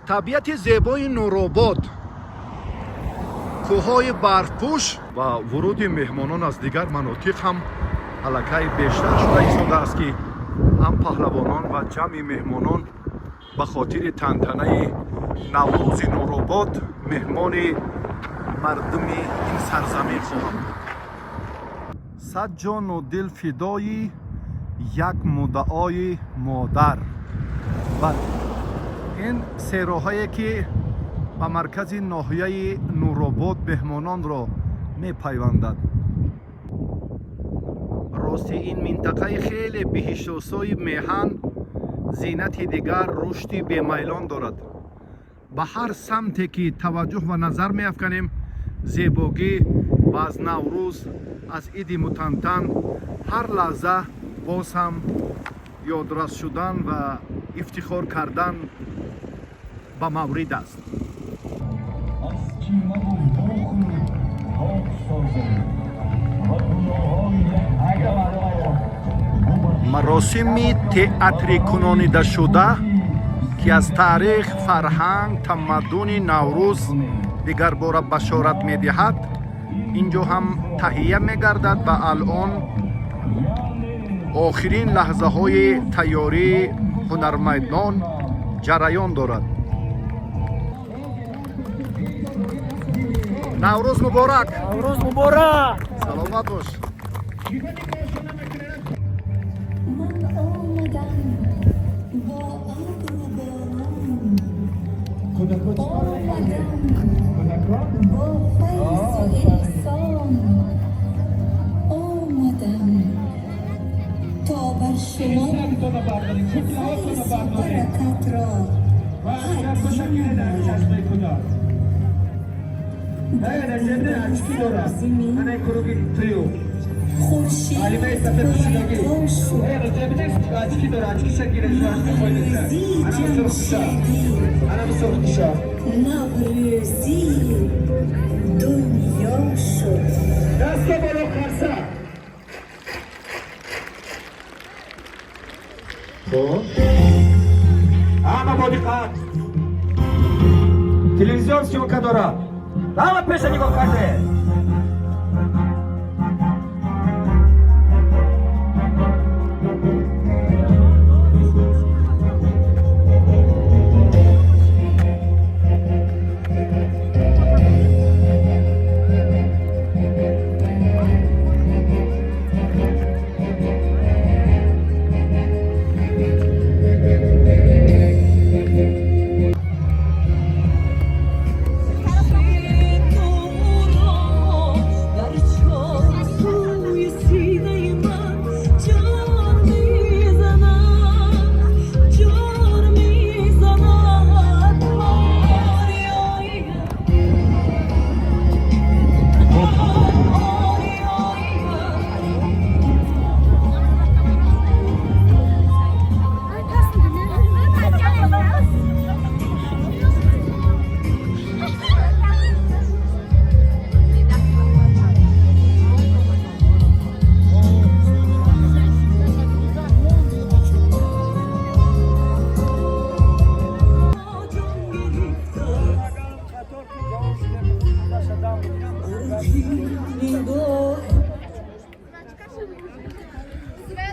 طبیعت زیبای نورآباد، کوههای برفپوش و ورود مهمانان از دیگر مناطق هم الکی بیشتر شده ایستاده است که هم پهلوانان و جمع مهمانان به خاطر تنتنه نوروز نورآباد مهمان مردم این سرزمین خواهند. صد جان و دل فدای یک مدعای مادر. بله، این سیراهایی که به مرکز ناحیه نورآباد مهمانان را می پیوندد. راستی این منطقه خیلی بهشت‌آسای میهن، زینت دیگر رشدی بیمیلان دارد. به هر سمتی که توجه و نظر می افکنیم زیباگی و از نوروز، از عید متنتن هر لحظه باز هم یادرس شدن و افتخار کردن به مورد است. مراسم تئاتری کنانیده شده که از تاریخ، فرهنگ، تمدن نوروز دیگر باره بشارت می دهد اینجا هم تهیه می گردد و الان آخرین لحظه های تیاری هنرمیدان جریان دارد. نوروز مبارک. نوروز مبارک. سلامت باش. تا بر شما فیض برکت را خورشید پایدار شد، نوروزی دنیا شد. دست بالا خرسه. خب همه با دقت. تلویزیون سیوکه داره، همه پیش نگاه کرده.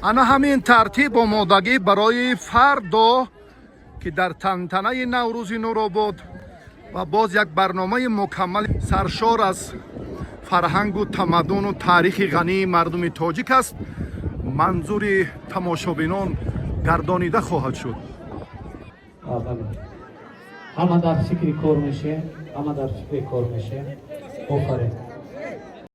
انا همین ترتیب آمادگی برای فردا که در تنتنه نوروز نورآباد و باز یک برنامه مکمل سرشار از فرهنگ و تمدن و تاریخ غنی مردم تاجیک است منظور تماشابینان گردانیده خواهد شد. همه در فکر کار میشه، همه در فکر کار میشه. آفرین.